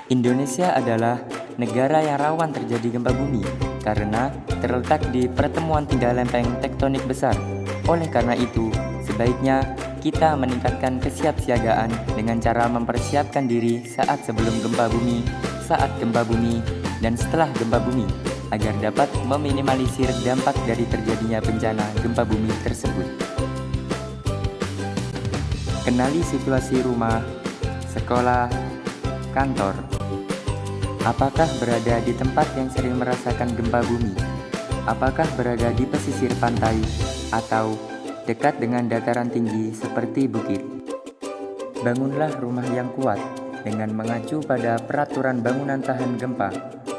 Indonesia adalah negara yang rawan terjadi gempa bumi karena terletak di pertemuan 3 lempeng tektonik besar. Oleh karena itu, sebaiknya kita meningkatkan kesiapsiagaan dengan cara mempersiapkan diri saat sebelum gempa bumi, saat gempa bumi, dan setelah gempa bumi agar dapat meminimalisir dampak dari terjadinya bencana gempa bumi tersebut. Kenali situasi rumah, sekolah, kantor. Apakah berada di tempat yang sering merasakan gempa bumi? Apakah berada di pesisir pantai atau dekat dengan dataran tinggi seperti bukit? Bangunlah rumah yang kuat dengan mengacu pada peraturan bangunan tahan gempa.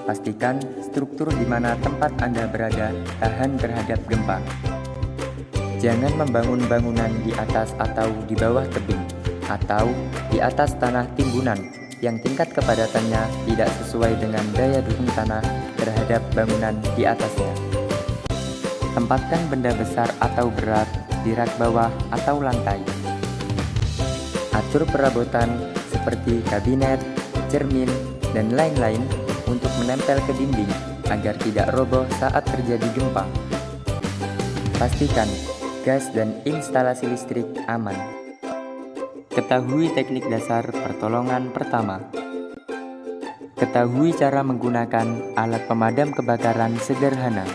Pastikan struktur di mana tempat Anda berada tahan terhadap gempa. Jangan membangun bangunan di atas atau di bawah tebing atau di atas tanah timbunan yang tingkat kepadatannya tidak sesuai dengan daya dukung tanah terhadap bangunan di atasnya. Tempatkan benda besar atau berat di rak bawah atau lantai. Atur perabotan seperti kabinet, cermin, dan lain-lain untuk menempel ke dinding agar tidak roboh saat terjadi gempa. Pastikan gas dan instalasi listrik aman. Ketahui teknik dasar pertolongan pertama. Ketahui cara menggunakan alat pemadam kebakaran sederhana.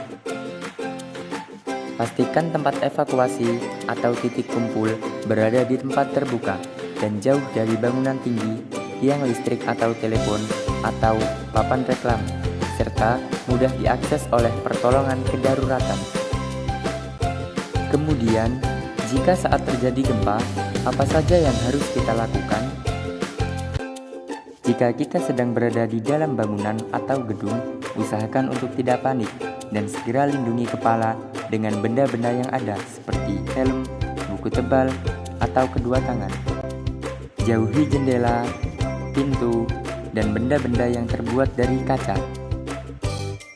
Pastikan tempat evakuasi atau titik kumpul berada di tempat terbuka dan jauh dari bangunan tinggi, tiang listrik atau telepon, atau papan reklam, serta mudah diakses oleh pertolongan kedaruratan. Kemudian, jika saat terjadi gempa, apa saja yang harus kita lakukan? Jika kita sedang berada di dalam bangunan atau gedung, usahakan untuk tidak panik dan segera lindungi kepala dengan benda-benda yang ada seperti helm, buku tebal, atau kedua tangan. Jauhi jendela, pintu, dan benda-benda yang terbuat dari kaca.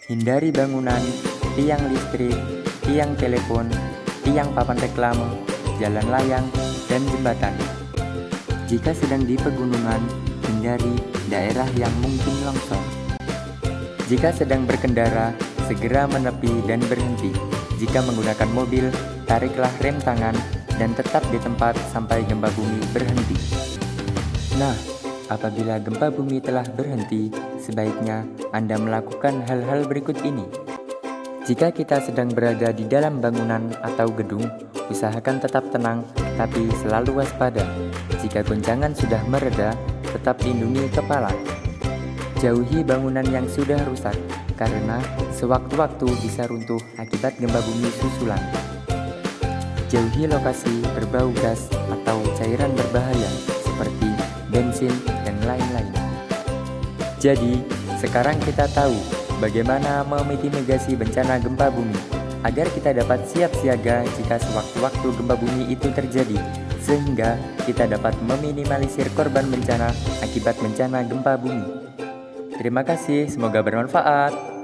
Hindari bangunan, tiang listrik, tiang telepon, tiang papan reklame, jalan layang, dan jembatan. Jika sedang di pegunungan, hindari daerah yang mungkin longsor. Jika sedang berkendara, segera menepi dan berhenti. Jika menggunakan mobil, tariklah rem tangan dan tetap di tempat sampai gempa bumi berhenti. Nah, apabila gempa bumi telah berhenti, sebaiknya Anda melakukan hal-hal berikut ini. Jika kita sedang berada di dalam bangunan atau gedung, usahakan tetap tenang, tapi selalu waspada. Jika goncangan sudah mereda, tetap lindungi kepala. Jauhi bangunan yang sudah rusak, karena sewaktu-waktu bisa runtuh akibat gempa bumi susulan. Jauhi lokasi berbau gas atau cairan berbahaya, seperti bensin dan lain-lain. Jadi, sekarang kita tahu bagaimana memitigasi bencana gempa bumi, agar kita dapat siap siaga jika sewaktu-waktu gempa bumi itu terjadi, sehingga kita dapat meminimalisir korban bencana akibat bencana gempa bumi. Terima kasih, semoga bermanfaat.